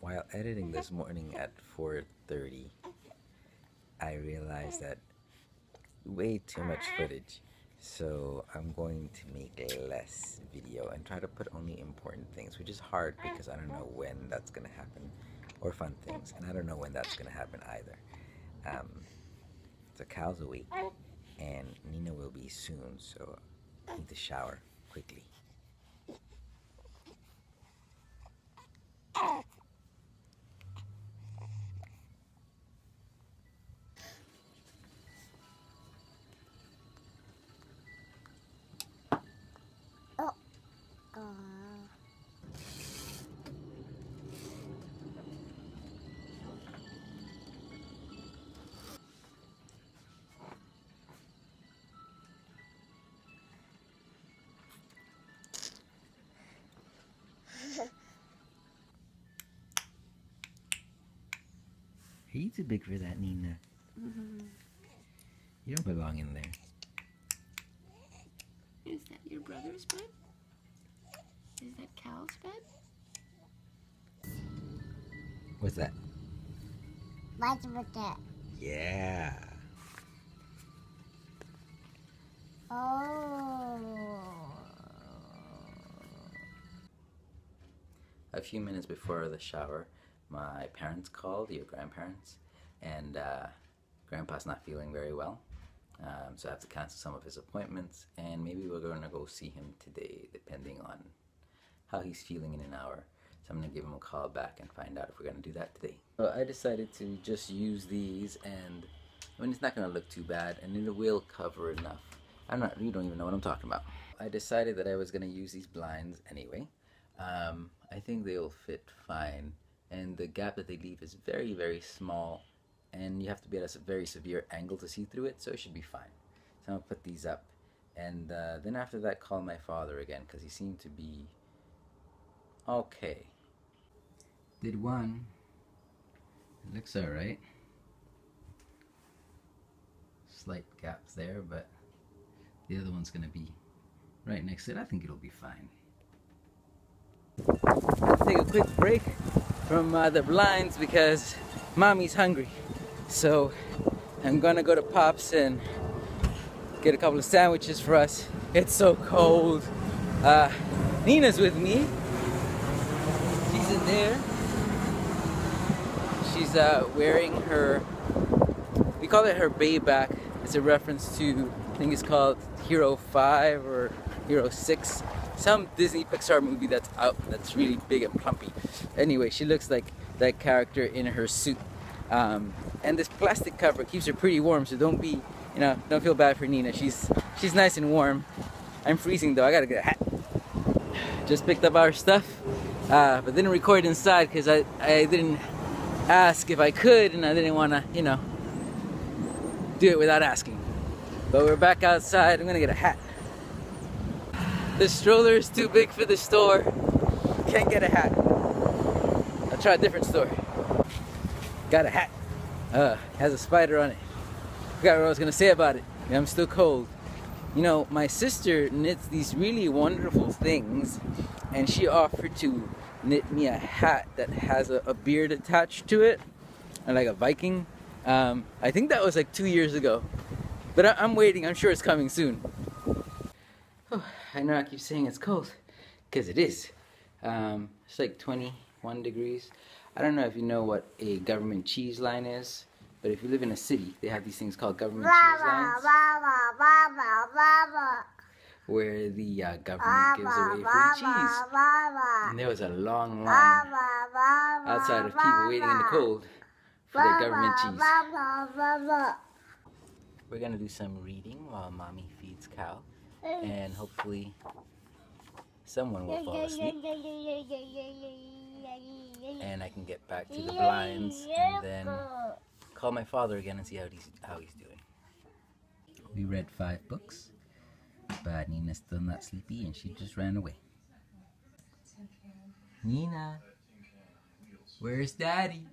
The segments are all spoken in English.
While editing this morning at 4:30, I realized that way too much footage. So I'm going to make less video and try to put only important things, which is hard because I don't know when that's going to happen, or fun things, and I don't know when that's going to happen either. So Cal's awake, and Nina will be soon, so I need to shower quickly. He's too big for that, Nina. You don't belong in there. Is that your brother's bed? Is that Cal's bed? What's that? What's with that? Yeah. Oh. A few minutes before the shower, my parents called, your grandparents, and Grandpa's not feeling very well. So I have to cancel some of his appointments, and maybe we're going to go see him today, depending on how he's feeling in an hour. So I'm going to give him a call back and find out if we're going to do that today. So I decided to just use these, and I mean, it's not going to look too bad, and it will cover enough. You don't even know what I'm talking about. I decided that I was going to use these blinds anyway. I think they'll fit fine, and the gap that they leave is very, very small, and you have to be at a very severe angle to see through it, so it should be fine. So I'm gonna put these up, and then after that call my father again, because he seemed to be okay. Did one. It looks alright. Slight gaps there, but the other one's gonna be right next to it. I think it'll be fine. Let's take a quick break from the blinds because Mommy's hungry. So I'm gonna go to Pop's and get a couple of sandwiches for us. It's so cold. Nina's with me. She's in there. She's wearing her, we call it her Bayback. It's a reference to, I think it's called Hero 5 or Hero 6. Some Disney Pixar movie that's out that's really big and plumpy. Anyway, she looks like that character in her suit. And this plastic cover keeps her pretty warm, so don't feel bad for Nina. She's nice and warm. I'm freezing though, I gotta get a hat. Just picked up our stuff, but didn't record inside because I didn't ask if I could, and I didn't wanna, do it without asking. But we're back outside, I'm gonna get a hat. The stroller is too big for the store. Can't get a hat. I'll try a different store. Got a hat. Has a spider on it. Forgot what I was gonna say about it. I'm still cold. My sister knits these really wonderful things, and she offered to knit me a hat that has a beard attached to it, and like a Viking. I think that was like 2 years ago. But I'm waiting. I'm sure it's coming soon. I know I keep saying it's cold, because it is. It's like 21 degrees. I don't know if you know what a government cheese line is, but if you live in a city, they have these things called government cheese lines, where the government gives away free cheese. And there was a long line outside of people waiting in the cold for their government cheese. We're gonna do some reading while Mommy feeds Cal, and hopefully someone will fall asleep, and I can get back to the blinds and then call my father again and see how he's doing. We read 5 books, but Nina's still not sleepy and she just ran away. Nina, where's Daddy?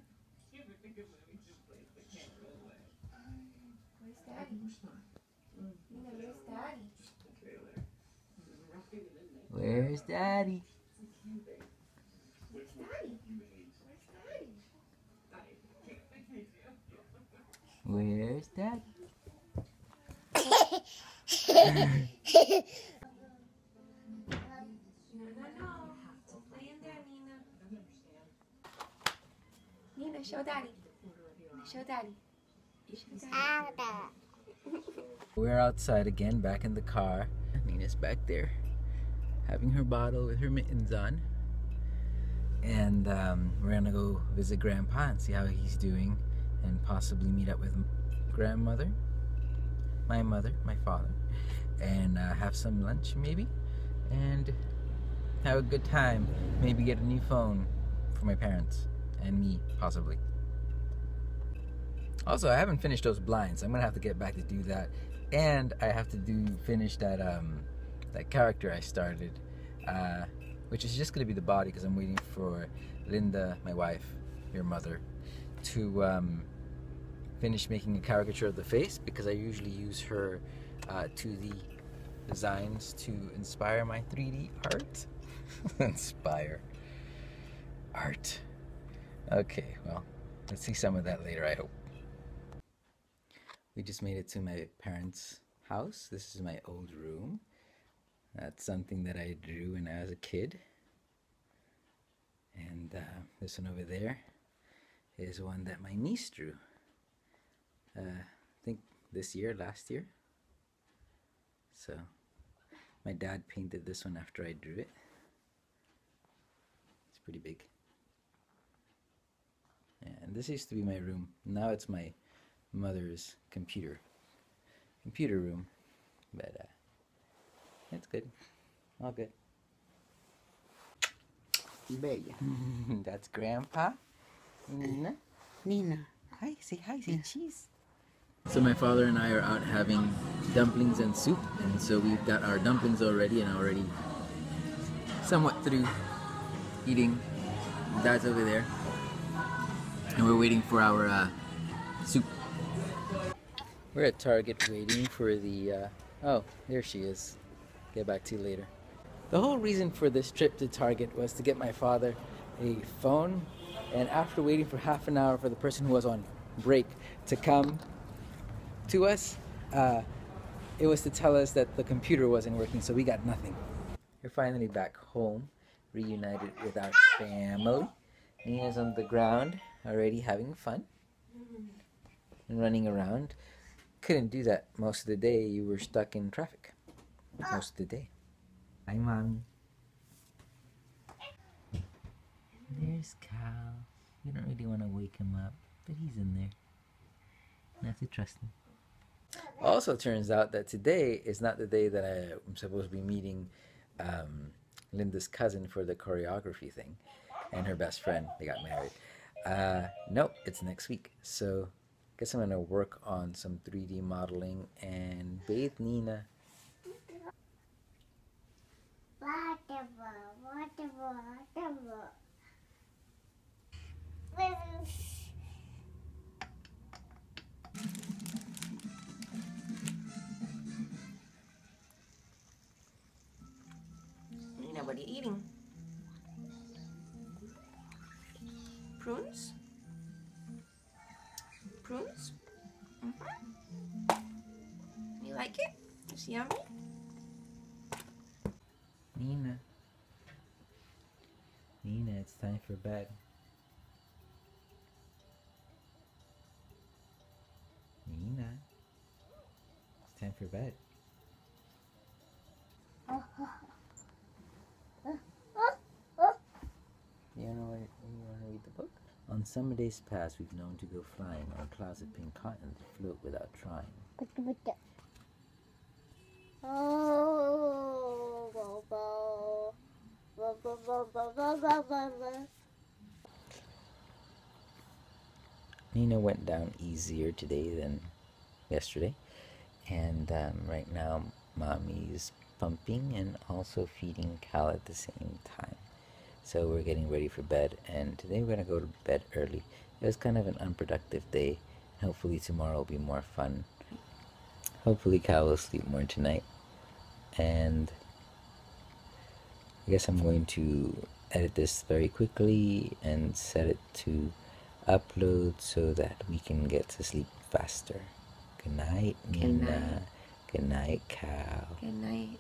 Where's Daddy? Where's Daddy? No. Play in there, Nina. Nina, show Daddy. Show Daddy. Show Daddy. We're outside again, back in the car. Nina's back there, having her bottle with her mittens on. And we're gonna go visit Grandpa and see how he's doing, and possibly meet up with grandmother, my mother, my father, and have some lunch maybe, and have a good time. Maybe get a new phone for my parents and me, possibly. Also, I haven't finished those blinds. I'm gonna have to get back to do that, and I have to finish that that character I started, which is just gonna be the body, because I'm waiting for Linda, my wife, your mother, to finish making a caricature of the face, because I usually use her 2D designs to inspire my 3D art. Inspire art. Okay, well, let's see some of that later, I hope. We just made it to my parents' house. This is my old room. That's something that I drew when I was a kid. And this one over there is one that my niece drew. I think last year. So my dad painted this one after I drew it. It's pretty big. And this used to be my room. Now it's my mother's computer room. But it's good. All good. Bella. That's Grandpa. Nina. Nina. Hi, say cheese. So my father and I are out having dumplings and soup, and so we've got our dumplings already, and already somewhat through eating. Dad's over there, and we're waiting for our soup. We're at Target waiting for the oh, there she is. Get back to you later. The whole reason for this trip to Target was to get my father a phone, and after waiting for half an hour for the person who was on break to come to us, it was to tell us that the computer wasn't working, so we got nothing. We're finally back home, reunited with our family. Nina's on the ground already having fun and running around. Couldn't do that most of the day. You were stuck in traffic most of the day. Hi, Mommy. There's Cal. We don't really want to wake him up, but he's in there. You have to trust him. Also turns out that today is not the day that I'm supposed to be meeting Linda's cousin for the choreography thing, and her best friend. They got married. Nope, it's next week. So I guess I'm going to work on some 3D modeling and bathe Nina. Nina, what are you eating? Prunes? Prunes? You like it? It's yummy? Nina, it's time for bed. Nina, it's time for bed. You wanna read the book? On summer days past, we've known to go flying on clouds of pink cotton to float without trying. Nina went down easier today than yesterday, and right now Mommy's pumping and also feeding Cal at the same time. So we're getting ready for bed, and today we're gonna go to bed early. It was kind of an unproductive day. Hopefully tomorrow will be more fun. Hopefully Cal will sleep more tonight, and I guess I'm going to edit this very quickly and set it to upload so that we can get to sleep faster. Good night, Good Nina. night. Good night, Cal. Good night.